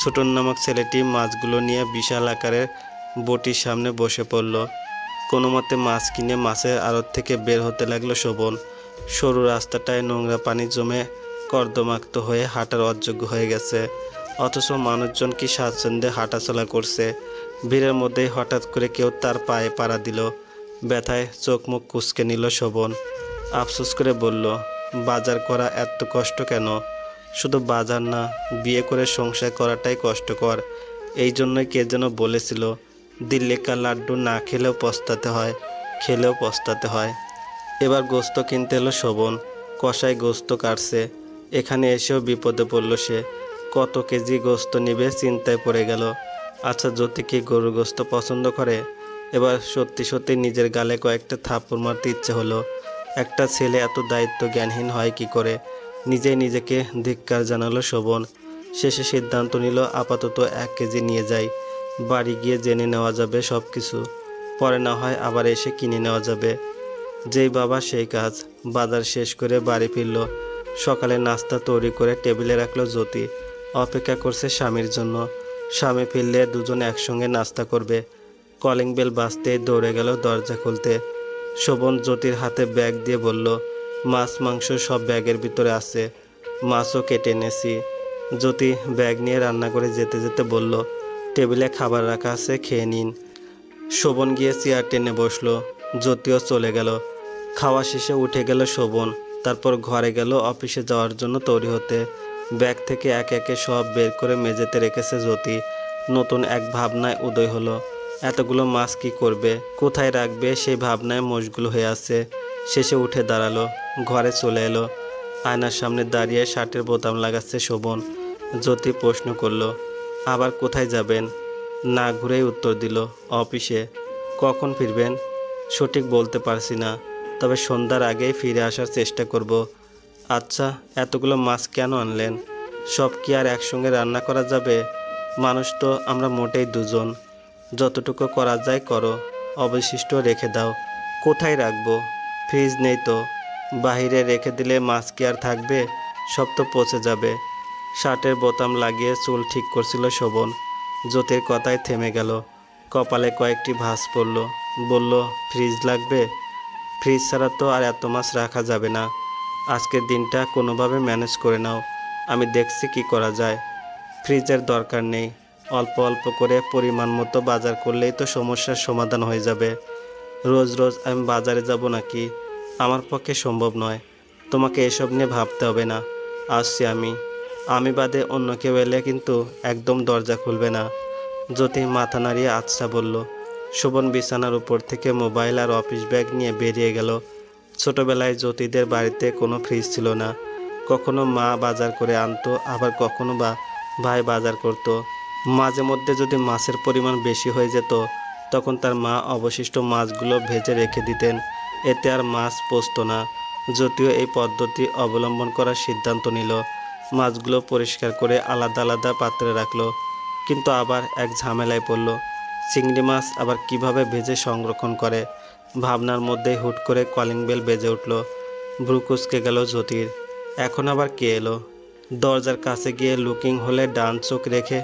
ছোটন নামক ছেলেটি মাছগুলো নিয়ে বিশাল আকারের বটির সামনে বসে পড়ল। কোনো মতে মাছ কিনে মাছের আড়ত থেকে বের হতে লাগলো শোভন। সরু রাস্তাটায় নোংরা পানি জমে কর্দমাক্ত হয়ে হাঁটার অযোগ্য হয়ে গেছে, অথচ মানুষজন কি স্বাচ্ছন্দ্যে হাঁটাচলা করছে। ভিড়ের মধ্যেই হঠাৎ করে কেউ তার পায়ে পাড়া দিল। ব্যথায় চোখ মুখ কুঁচকে নিল শোভন। আফসোস করে বলল, বাজার করা এত কষ্ট কেন? শুধু বাজার না, বিয়ে করে সংসার করাটাই কষ্টকর। এই জন্যই কে যেন বলেছিল, দিল্লি কা লাড্ডু না খেলেও পস্তাতে হয়, খেলেও পস্তাতে হয়। এবার গোস্ত কিনতে এলো শোভন। কষাই গোস্ত কাটছে। এখানে এসেও বিপদে পড়ল সে। কত কেজি গোস্ত নিবে চিন্তায় পড়ে গেল। আচ্ছা, জ্যোতি কি গরুর গোস্ত পছন্দ করে? এবার সত্যি সত্যি নিজের গালে কয়েকটা থাপ্পড় মারতে ইচ্ছে হলো। একটা ছেলে এত দায়িত্ব জ্ঞানহীন হয় কি করে? নিজেই নিজেকে ধিক্কার জানালো শোভন। শেষে সিদ্ধান্ত নিল, আপাতত 1 কেজি নিয়ে যাই। বাড়ি গিয়ে জেনে নেওয়া যাবে সব কিছু। পরে না হয় আবার এসে কিনে নেওয়া যাবে। যেই বাবা সেই কাজ। বাজার শেষ করে বাড়ি ফিরল। সকালে নাস্তা তৈরি করে টেবিলে রাখলো জ্যোতি। অপেক্ষা করছে স্বামীর জন্য। স্বামী ফিরলে দুজনে একসঙ্গে নাস্তা করবে। কলিং বেল বাজতেই দৌড়ে গেল দরজা খুলতে। শোভন জ্যোতির হাতে ব্যাগ দিয়ে বলল, মাছ মাংস সব ব্যাগের ভিতরে আছে, মাছও কেটে এনেছি। জ্যোতি ব্যাগ নিয়ে রান্নাঘরে যেতে যেতে বলল, টেবিলে খাবার রাখা আছে, খেয়ে নিন। শোভন গিয়ে চেয়ার টেনে বসলো। জ্যোতিও চলে গেল। খাওয়া শেষে উঠে গেল শোভন। তারপর ঘরে গেল অফিসে যাওয়ার জন্য তৈরি হতে। ব্যাগ থেকে একে একে সব বের করে মেঝেতে রেখেছে জ্যোতি। নতুন এক ভাবনায় উদয় হলো। এতগুলো মাছ কি করবে, কোথায় রাখবে, সেই ভাবনায় মশগুল হয়ে আছে। শেষে উঠে দাঁড়ালো, ঘরে চলে এলো। আয়নার সামনে দাঁড়িয়ে শার্টের বোতাম লাগাচ্ছে শোভন। জ্যোতি প্রশ্ন করলো, আবার কোথায় যাবেন? না ঘুরেই উত্তর দিল, অফিসে। কখন ফিরবেন? সঠিক বলতে পারছি না, তবে সন্ধ্যার আগেই ফিরে আসার চেষ্টা করব। আচ্ছা, এতগুলো মাছ কেন আনলেন? সব কি আর একসঙ্গে রান্না করা যাবে? মানুষ তো আমরা মোটেই দুজন। যতটুকু করা যায় করো, অবশিষ্ট রেখে দাও। কোথায় রাখবো? ফ্রিজ নেই তো। বাহিরে রেখে দিলে মাছ কি আর থাকবে? সব তো পচে যাবে। শার্টের বোতাম লাগিয়ে চুল ঠিক করছিল শোভন। জ্যোতির কথায় থেমে গেল। কপালে কয়েকটি ভাঁজ পড়ল। বলল, ফ্রিজ লাগবে? ফ্রিজ ছাড়া তো আর এত মাছ রাখা যাবে না। আজকের দিনটা কোনোভাবে ম্যানেজ করে নাও, আমি দেখছি কি করা যায়। ফ্রিজের দরকার নেই, অল্প অল্প করে পরিমাণ মতো বাজার করলেই তো সমস্যার সমাধান হয়ে যাবে। রোজ রোজ আমি বাজারে যাব নাকি? আমার পক্ষে সম্ভব নয়। তোমাকে এসব নিয়ে ভাবতে হবে না। আসছি আমি বাদে অন্য কেউ এলে কিন্তু একদম দরজা খুলবে না। জ্যোতি মাথা নাড়িয়ে আচ্ছা বলল। শোভন বিছানার উপর থেকে মোবাইল আর অফিস ব্যাগ নিয়ে বেরিয়ে গেল। ছোটবেলায় জ্যোতিদের বাড়িতে কোনো ফ্রিজ ছিল না। কখনো মা বাজার করে আনতো, আবার কখনো বা ভাই বাজার করত। মাঝে মধ্যে যদি মাছের পরিমাণ বেশি হয়ে যেত, তখন তার মা অবশিষ্ট মাছগুলো ভেজে রেখে দিতেন। এতে আর মাছ পচত না। যদিও এই পদ্ধতি অবলম্বন করার সিদ্ধান্ত নিল। মাছগুলো পরিষ্কার করে আলাদা আলাদা পাত্রে রাখলো। কিন্তু আবার এক ঝামেলায় পড়ল। চিংড়ি মাছ আবার কিভাবে ভেজে সংরক্ষণ করে? ভাবনার মধ্যেই হুট করে কলিং বেল বেজে উঠল। ভ্রু কুঁচকে গেল জ্যোতির। এখন আবার কে এলো? দরজার কাছে গিয়ে লুকিং হলে ডান চোখ রেখে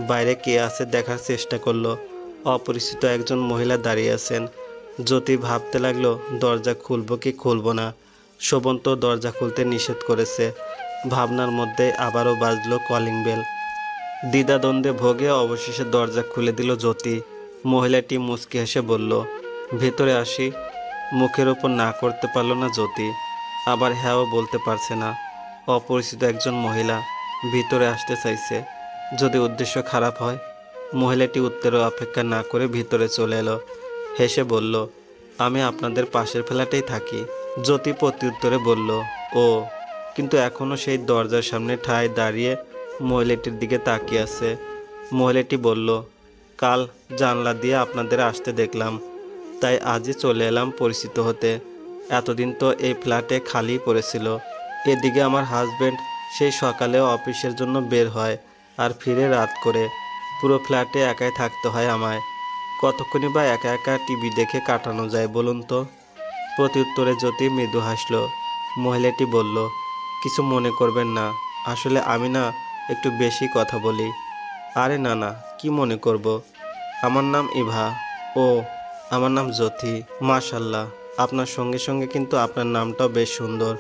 বাইরে কে আছে দেখার চেষ্টা করলো। অপরিচিত একজন মহিলা দাঁড়িয়ে আছেন। জ্যোতি ভাবতে লাগলো, দরজা খুলবো কি খুলবো না। শোভন তো দরজা খুলতে নিষেধ করেছে। ভাবনার মধ্যে আবারও বাজলো কলিং বেল। দ্বিধাদ্বন্দ্বে ভোগে অবশেষে দরজা খুলে দিল জ্যোতি। মহিলাটি মুচকি হেসে বলল, ভেতরে আসি। মুখের ওপর না করতে পারল না জ্যোতি, আবার হ্যাঁও বলতে পারছে না। অপরিচিত একজন মহিলা ভিতরে আসতে চাইছে, যদি উদ্দেশ্য খারাপ হয়। মহিলাটি উত্তরের অপেক্ষা না করে ভিতরে চলে এলো। হেসে বলল, আমি আপনাদের পাশের ফ্ল্যাটেই থাকি। জ্যোতি প্রত্যুত্তরে বলল, ও। কিন্তু এখনও সেই দরজার সামনে ঠায় দাঁড়িয়ে মহিলাটির দিকে তাকিয়ে আছে। মহিলাটি বলল, কাল জানলা দিয়ে আপনাদের আসতে দেখলাম, তাই আজই চলে এলাম পরিচিত হতে। এতদিন তো এই ফ্ল্যাটে খালি পড়েছিল। এদিকে আমার হাজবেন্ড সেই সকালে অফিসের জন্য বের হয় আর ফিরে রাত করে। পুরো ফ্ল্যাটে একাই থাকতে হয় আমায়। কতক্ষণই বা একা একা টিভি দেখে কাটানো যায় বলুন তো? প্রত্যুত্তরে জ্যোতি মৃদু হাসল। মহিলাটি বলল, কিছু মনে করবেন না, আসলে আমি না একটু বেশি কথা বলি। আরে না না, কি মনে করব? আমার নাম ইভা। ও, আমার নাম জ্যোতি। মাশাল্লাহ, আপনার সঙ্গে সঙ্গে কিন্তু আপনার নামটাও বেশ সুন্দর।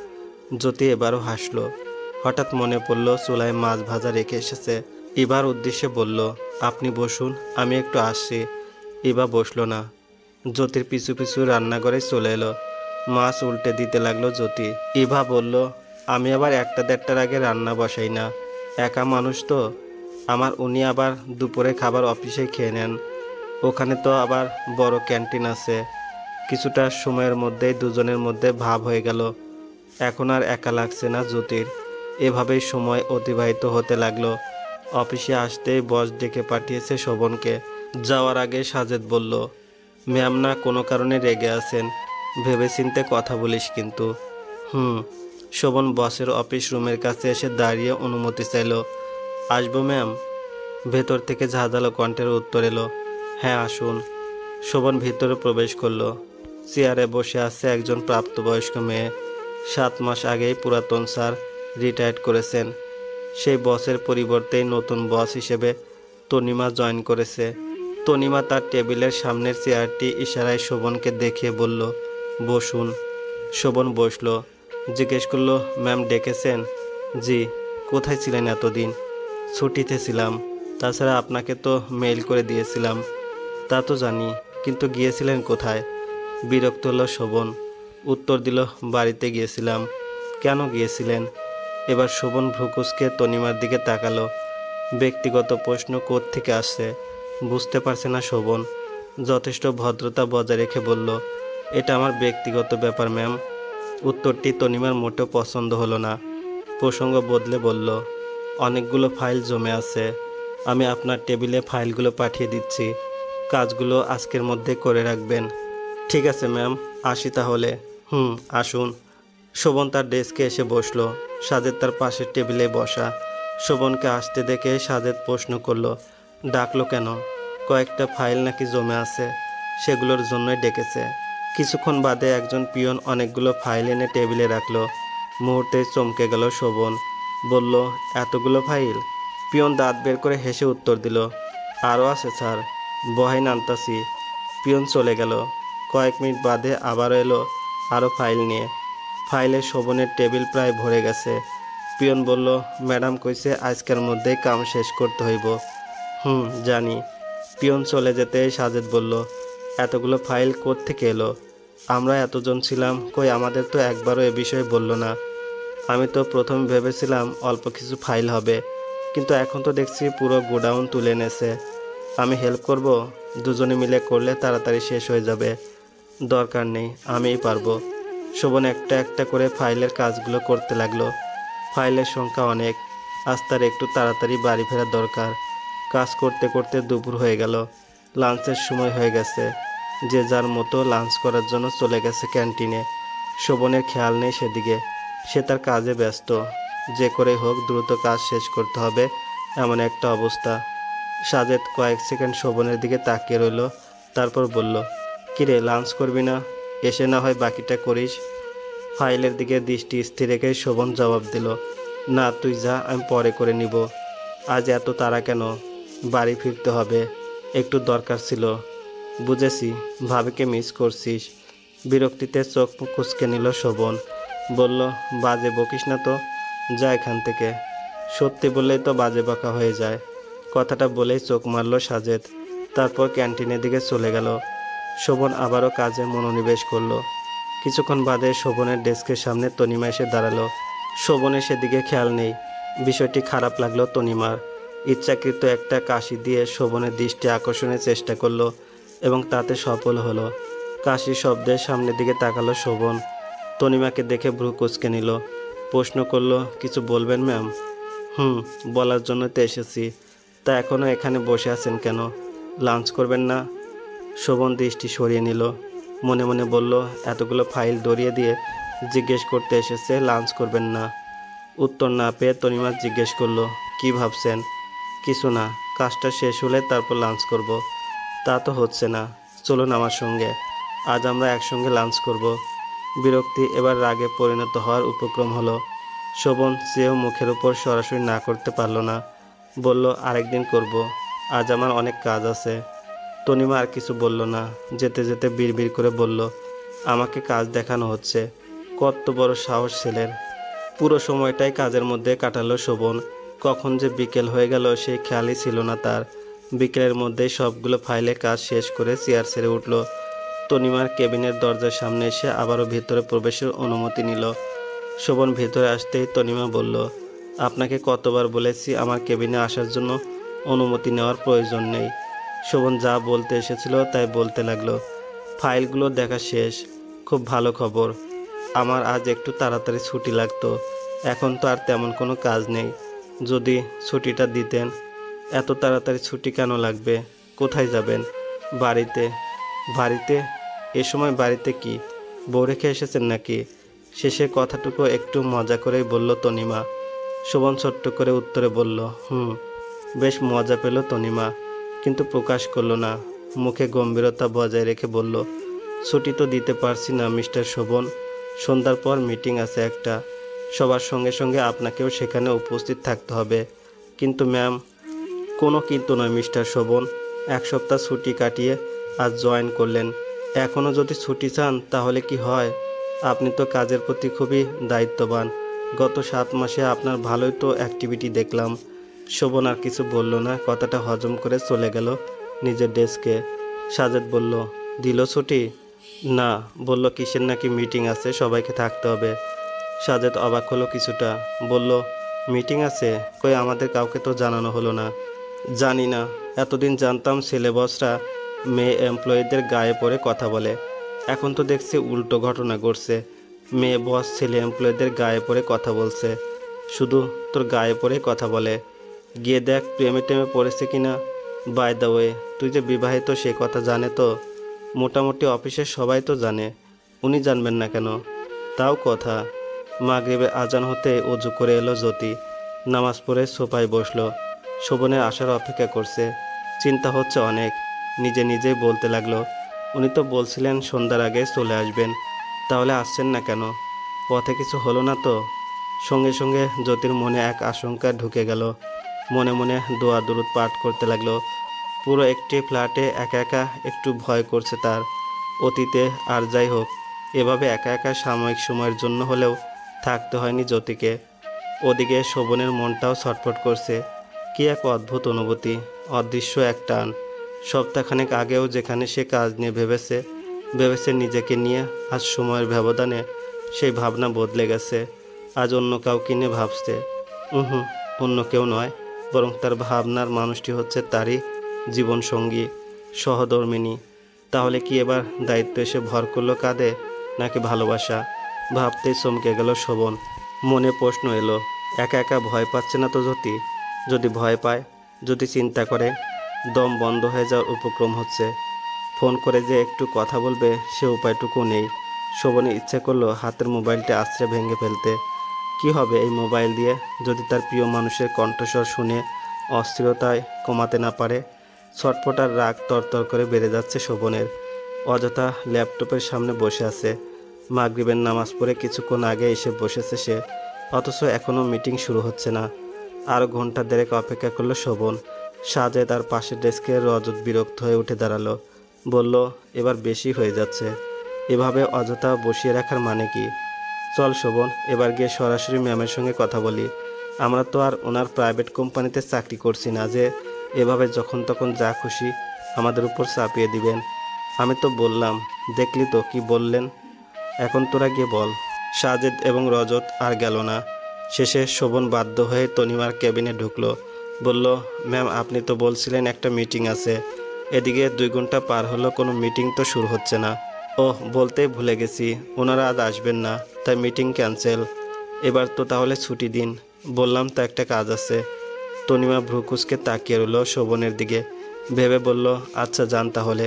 জ্যোতি এবারও হাসলো। হঠাৎ মনে পড়ল চুলায় মাছ ভাজা রেখে এসেছে। ইভার উদ্দেশ্যে বলল, আপনি বসুন, আমি একটু আসছি। ইভা বসলো না। জ্যোতির পিছু পিছু রান্নাঘরে চলে এলো। মাছ উল্টে দিতে লাগলো জ্যোতি। ইভা বলল, আমি আবার 1টা-1.5টার আগে রান্না বসাই না। একা মানুষ তো আমার। উনি আবার দুপুরে খাবার অফিসে খেয়ে নেন। ওখানে তো আবার বড় ক্যান্টিন আছে। কিছুটা সময়ের মধ্যেই দুজনের মধ্যে ভাব হয়ে গেল। এখন আর একা লাগছে না জ্যোতির। এভাবেই সময় অতিবাহিত হতে লাগলো। অফিসে আসতেই বস ডেকে পাঠিয়েছে শোভনকে। যাওয়ার আগে সাজেদ বলল, ম্যাম না কোনো কারণে রেগে আছেন, ভেবেচিন্তে কথা বলিস কিন্তু। শোভন বসের অফিস রুমের কাছে এসে দাঁড়িয়ে অনুমতি চাইল। আসবো ম্যাম? ভেতর থেকে ঝাঁঝালো কণ্ঠের উত্তর এলো, হ্যাঁ আসুন। শোভন ভিতরে প্রবেশ করলো। চেয়ারে বসে আছে একজন প্রাপ্তবয়স্ক মেয়ে। 7 মাস আগেই পুরাতন স্যার রিটায়ার্ড করেছেন। সেই বসের পরিবর্তে নতুন বস হিসেবে তনিমা জয়েন করেছে। তনিমা তার টেবিলের সামনের চেয়ারটি ইশারায় শোভনকে দেখিয়ে বলল, বসুন। শোভন বসলো। জিজ্ঞেস করলো, ম্যাম ডেকেছেন? জি। কোথায় ছিলেন এতদিন? ছুটিতে ছিলাম। তাছাড়া আপনাকে তো মেইল করে দিয়েছিলাম। তা তো জানি, কিন্তু গিয়েছিলেন কোথায়? বিরক্ত হলো শোভন। উত্তর দিল, বাড়িতে গিয়েছিলাম। কেন গিয়েছিলেন? এবার শোভন ভ্রুকুচকে তনিমার দিকে তাকালো। ব্যক্তিগত প্রশ্ন কোত্থেকে আসছে বুঝতে পারছে না শোভন। যথেষ্ট ভদ্রতা বজায় রেখে বলল, এটা আমার ব্যক্তিগত ব্যাপার ম্যাম। উত্তরটি তনিমার মোটেও পছন্দ হলো না। প্রসঙ্গ বদলে বলল, অনেকগুলো ফাইল জমে আছে। আমি আপনার টেবিলে ফাইলগুলো পাঠিয়ে দিচ্ছি। কাজগুলো আজকের মধ্যে করে রাখবেন। ঠিক আছে ম্যাম, আসি তাহলে। আসুন। শোভন তার ডেস্কে এসে বসলো। সাজেদ তার পাশের টেবিলে বসা। শোভনকে আসতে দেখে সাজেদ প্রশ্ন করলো, ডাকলো কেন? কয়েকটা ফাইল নাকি জমে আছে, সেগুলোর জন্যই ডেকেছে। কিছুক্ষণ বাদে একজন পিয়ন অনেকগুলো ফাইল এনে টেবিলে রাখলো। মুহূর্তে চমকে গেল শোভন। বলল, এতগুলো ফাইল? পিয়ন দাঁত বের করে হেসে উত্তর দিল, আরও আছে স্যার, বহাই আনতাছি। পিয়ন চলে গেল। কয়েক মিনিট বাদে আবারও এলো আরও ফাইল নিয়ে। ফাইলে শোভনের টেবিল প্রায় ভরে গেছে। পিয়ন বলল, ম্যাডাম কইছে আজকের মধ্যেই কাম শেষ করতে হইব। জানি। পিয়ন চলে যেতে সাজেদ বলল, এতগুলো ফাইল কোত্থেকে এলো? আমরা এতজন ছিলাম, কই আমাদের তো একবারও এ বিষয়ে বলল না। আমি তো প্রথমে ভেবেছিলাম অল্প কিছু ফাইল হবে, কিন্তু এখন তো দেখছি পুরো গোডাউন তুলে এনেছে। আমি হেল্প করব? দুজনে মিলে করলে তাড়াতাড়ি শেষ হয়ে যাবে। দরকার নেই, আমিই পারবো। শোভন একটা একটা করে ফাইলের কাজগুলো করতে লাগলো। ফাইলের সংখ্যা অনেক, আজ তার একটু তাড়াতাড়ি বাড়ি ফেরার দরকার। কাজ করতে করতে দুপুর হয়ে গেল। লাঞ্চের সময় হয়ে গেছে। যে যার মতো লাঞ্চ করার জন্য চলে গেছে ক্যান্টিনে। শোভনের খেয়াল নেই সেদিকে। সে তার কাজে ব্যস্ত। যে করে হোক দ্রুত কাজ শেষ করতে হবে, এমন একটা অবস্থা। সাজেদ কয়েক সেকেন্ড শোভনের দিকে তাকিয়ে রইল, তারপর বলল, কিরে লাঞ্চ করবি না? এসে না হয় বাকিটা করিস। ফাইলের দিকে দৃষ্টি স্থির রেখে শোভন জবাব দিল, না তুই যা, আমি পরে করে নিব। আজ এত তাড়া কেন? বাড়ি ফিরতে হবে, একটু দরকার ছিল। বুঝেছি, ভাবিকে মিস করছিস। বিরক্তিতে চোখ কুঁচকে নিল শোভন। বলল, বাজে বকিস না তো, যা এখান থেকে। সত্যি বললেই তো বাজে বকা হয়ে যায়। কথাটা বলেই চোখ মারল সাজেদ। তারপর ক্যান্টিনের দিকে চলে গেল। শোভন আবারও কাজে মনোনিবেশ করলো। কিছুক্ষণ বাদে শোভনের ডেস্কের সামনে তনিমা এসে দাঁড়ালো। শোভনের সেদিকে খেয়াল নেই। বিষয়টি খারাপ লাগলো তনিমার। ইচ্ছাকৃত একটা কাশি দিয়ে শোভনের দৃষ্টি আকর্ষণের চেষ্টা করলো এবং তাতে সফল হলো। কাশির শব্দে সামনের দিকে তাকালো শোভন। তনিমাকে দেখে ভ্রু কুঁচকে নিল। প্রশ্ন করলো, কিছু বলবেন ম্যাম? বলার জন্য তো এসেছি। তা এখনও এখানে বসে আছেন কেন? লাঞ্চ করবেন না? শোভন দৃষ্টি সরিয়ে নিল। মনে মনে বলল, এতগুলো ফাইল দড়িয়ে দিয়ে জিজ্ঞেস করতে এসেছে লাঞ্চ করবেন না। উত্তর না পেয়ে তনিমা জিজ্ঞেস করলো, কি ভাবছেন? কিছু না, কাজটা শেষ হলে তারপর লাঞ্চ করব। তা তো হচ্ছে না, চলুন আমার সঙ্গে, আজ আমরা একসঙ্গে লাঞ্চ করব। বিরক্তি এবার রাগে পরিণত হওয়ার উপক্রম হলো। শোভন চেয়েও মুখের উপর সরাসরি না করতে পারল না। বলল, আরেকদিন করব, আজ আমার অনেক কাজ আছে। তনিমা আর কিছু বলল না। যেতে যেতে বিড়বিড় করে বলল, আমাকে কাজ দেখানো হচ্ছে? কত বড় সাহস ছেলের! পুরো সময়টাই কাজের মধ্যে কাটালো শোভন। কখন যে বিকেল হয়ে গেল সেই খেয়ালই ছিল না তার। বিকেলের মধ্যেই সবগুলো ফাইলে কাজ শেষ করে চেয়ার ছেড়ে উঠল। তনিমার কেবিনের দরজার সামনে এসে আবারও ভেতরে প্রবেশের অনুমতি নিল। শোভন ভেতরে আসতেই তনিমা বলল, আপনাকে কতবার বলেছি আমার কেবিনে আসার জন্য অনুমতি নেওয়ার প্রয়োজন নেই। শোভন যা বলতে এসেছিল তাই বলতে লাগলো। ফাইলগুলো দেখা শেষ। খুব ভালো খবর। আমার আজ একটু তাড়াতাড়ি ছুটি লাগতো। এখন তো আর তেমন কোনো কাজ নেই। যদি ছুটিটা দিতেন। এত তাড়াতাড়ি ছুটি কেন লাগবে? কোথায় যাবেন? বাড়িতে। বাড়িতে? এ সময় বাড়িতে কি, বউ রেখে এসেছেন নাকি? শেষে কথাটুকু একটু মজা করেই বলল তনিমা। শোভন ছোট্ট করে উত্তরে বলল, বেশ মজা পেল তনিমা, কিন্তু প্রকাশ করল না। মুখে গম্ভীরতা বজায় রেখে বলল, ছুটি তো দিতে পারছি না মিস্টার শোভন। সন্ধ্যার পর মিটিং আছে একটা, সবার সঙ্গে সঙ্গে আপনাকেও সেখানে উপস্থিত থাকতে হবে। কিন্তু ম্যাম, কোনো কিন্তু নয় মিস্টার শোভন। 1 সপ্তাহ ছুটি কাটিয়ে আজ জয়েন করলেন, এখনও যদি ছুটি চান তাহলে কি হয়? আপনি তো কাজের প্রতি খুবই দায়িত্ববান। গত 7 মাসে আপনার ভালোই তো অ্যাক্টিভিটি দেখলাম। শোভন আর কিছু বলল না, কথাটা হজম করে চলে গেল নিজের ডেস্কে। সাজেদ বলল, দিল ছুটি? না, বলল কিসের নাকি মিটিং আছে, সবাইকে থাকতে হবে। সাজেদ অবাক হলো কিছুটা, বলল, মিটিং আছে? কই, আমাদের কাউকে তো জানানো হলো না। জানি না, এতদিন জানতাম ছেলে বসরা মেয়ে এমপ্লয়ীদের গায়ে পড়ে কথা বলে। এখন তো দেখছি উল্টো ঘটনা ঘটছে, মেয়ে বস ছেলে এমপ্লয়ীদের গায়ে পড়ে কথা বলছে। শুধু তোর গায়ে পড়ে কথা বলে। গিয়ে দেখ প্রেমে টেমে পড়েছে কিনা। বাই দ্য ওয়ে, তুই যে বিবাহিত সে কথা জানে তো? মোটামুটি অফিসের সবাই তো জানে, উনি জানবেন না কেন? তাও কথা। মাগরিবে আজান হতে অজু করে এলো জ্যোতি, নামাজ পড়ে সোফায় বসলো। শোভনের আসার অপেক্ষা করছে। চিন্তা হচ্ছে অনেক। নিজে নিজেই বলতে লাগলো, উনি তো বলছিলেন সন্ধ্যার আগে চলে আসবেন, তাহলে আসছেন না কেন? পথে কিছু হলো না তো? সঙ্গে সঙ্গে জ্যোতির মনে এক আশঙ্কা ঢুকে গেল। মনে মনে দোয়া দুরুদ পাঠ করতে লাগলো। পুরো একটি ফ্ল্যাটে একা একা একটু ভয় করছে তার। অতীতে আর যাই হোক, এভাবে একা একা সাময়িক সময়ের জন্য হলেও থাকতে হয়নি জ্যোতিকে। ওদিকে শোভনের মনটাও ছটফট করছে। কি এক অদ্ভুত অনুভূতি, অদৃশ্য এক টান। সপ্তাহখানেক আগেও যেখানে সে কাজ নিয়ে ভেবেছে নিজেকে নিয়ে, আজ সময়ের ব্যবধানে সেই ভাবনা বদলে গেছে। আজ অন্য কাউকে নিয়ে ভাবছে। হুম, অন্য কেউ নয়, বরং তার ভাবনার মানুষটি হচ্ছে তারই জীবনসঙ্গী, সহধর্মিণী। তাহলে কি এবার দায়িত্ব এসে ভর করলো কাঁধে, নাকি ভালোবাসা? ভাবতেই চমকে গেল শোভন। মনে প্রশ্ন এলো, একা একা ভয় পাচ্ছে না তো জ্যোতি? যদি ভয় পায়, যদি চিন্তা করে, দম বন্ধ হয়ে যাওয়ার উপক্রম হচ্ছে। ফোন করে যে একটু কথা বলবে সে উপায়টুকু নেই। শোভনের ইচ্ছে করলো হাতের মোবাইলটা আছড়ে ভেঙে ফেলতে। কি হবে এই মোবাইল দিয়ে যদি তার প্রিয় মানুষের কণ্ঠস্বর শুনে অস্থিরতায় কমাতে না পারে? ছটফট আর রাগ তরতর করে বেড়ে যাচ্ছে শোভনের। অযথা ল্যাপটপের সামনে বসে আছে। মাগরিবের নামাজ পড়ে কিছুক্ষণ আগে এসে বসেছে সে, অথচ এখনও মিটিং শুরু হচ্ছে না। আরও ঘন্টা দেড়েক অপেক্ষা করলো শোভন। সাজে তার পাশের ডেস্কে রজত বিরক্ত হয়ে উঠে দাঁড়ালো, বলল, এবার বেশি হয়ে যাচ্ছে, এভাবে অযথা বসিয়ে রাখার মানে কি? চল শোভন, এবার গিয়ে সরাসরি ম্যামের সঙ্গে কথা বলি। আমরা তো আর ওনার প্রাইভেট কোম্পানিতে চাকরি করছি না যে এভাবে যখন তখন যা খুশি আমাদের উপর চাপিয়ে দিবেন। আমি তো বললাম, দেখলি তো কি বললেন। এখন তোরা গিয়ে বল। সাজেদ এবং রজত আর গেল না। শেষে শোভন বাধ্য হয়ে তনিমার কেবিনে ঢুকলো। বলল, ম্যাম, আপনি তো বলছিলেন একটা মিটিং আছে, এদিকে 2 ঘন্টা পার হলো, কোনো মিটিং তো শুরু হচ্ছে না। ওহ, বলতেই ভুলে গেছি, ওনারা আজ আসবেন না, তাই মিটিং ক্যান্সেল। এবার তো তাহলে ছুটি দিন। বললাম তো একটা কাজ আছে। তনিমা ভ্রুকুচকে তাকিয়ে রইল শোভনের দিকে, ভেবে বলল, আচ্ছা যান তাহলে,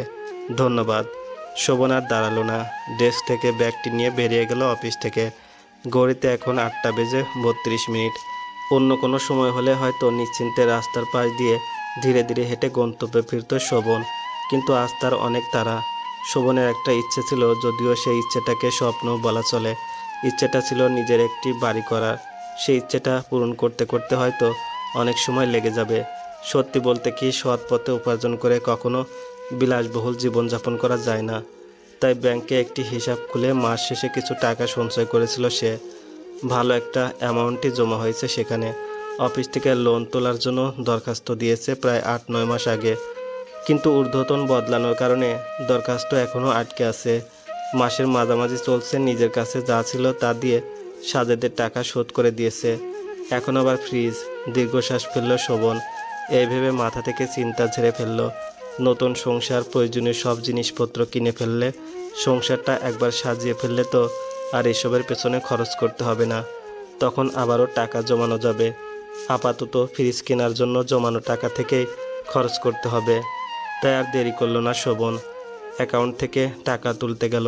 ধন্যবাদ। শোভন আর দাঁড়ালো না, ডেস্ক থেকে ব্যাগটি নিয়ে বেরিয়ে গেল অফিস থেকে। ঘড়িতে এখন 8টা বেজে 32 মিনিট। অন্য কোনো সময় হলে হয়তো নিশ্চিন্তে রাস্তার পাশ দিয়ে ধীরে ধীরে হেঁটে গন্তব্যে ফিরত শোভন, কিন্তু আজ তার অনেক তাড়া। শোভনের একটা ইচ্ছে ছিল, যদিও সেই ইচ্ছেটাকে স্বপ্ন বলা চলে। ইচ্ছেটা ছিল নিজের একটি বাড়ি করার। সেই ইচ্ছেটা পূরণ করতে করতে হয়তো অনেক সময় লেগে যাবে। সত্যি বলতে কি, সৎ পথে উপার্জন করে কখনো বিলাসবহুল জীবনযাপন করা যায় না। তাই ব্যাংকে একটি হিসাব খুলে মাস শেষে কিছু টাকা সঞ্চয় করেছিল সে। ভালো একটা অ্যামাউন্টই জমা হয়েছে সেখানে। অফিস থেকে লোন তোলার জন্য দরখাস্ত দিয়েছে প্রায় 8-9 মাস আগে, কিন্তু ঊর্ধ্বতন বদলানোর কারণে দরখাস্ত এখনও আটকে আছে। মাসের মাঝামাঝি চলছে, নিজের কাছে যা ছিল তা দিয়ে সাজেদের টাকা শোধ করে দিয়েছে। এখন আবার ফ্রিজ। দীর্ঘশ্বাস ফেলল শোভন। এই ভেবে মাথা থেকে চিন্তা ঝেড়ে ফেলল। নতুন সংসার, প্রয়োজনীয় সব জিনিসপত্র কিনে ফেললে, সংসারটা একবার সাজিয়ে ফেললে তো আর এসবের পেছনে খরচ করতে হবে না। তখন আবারও টাকা জমানো যাবে। আপাতত ফ্রিজ কেনার জন্য জমানো টাকা থেকেই খরচ করতে হবে। তাই আর দেরি করল না শোভন। অ্যাকাউন্ট থেকে টাকা তুলতে গেল।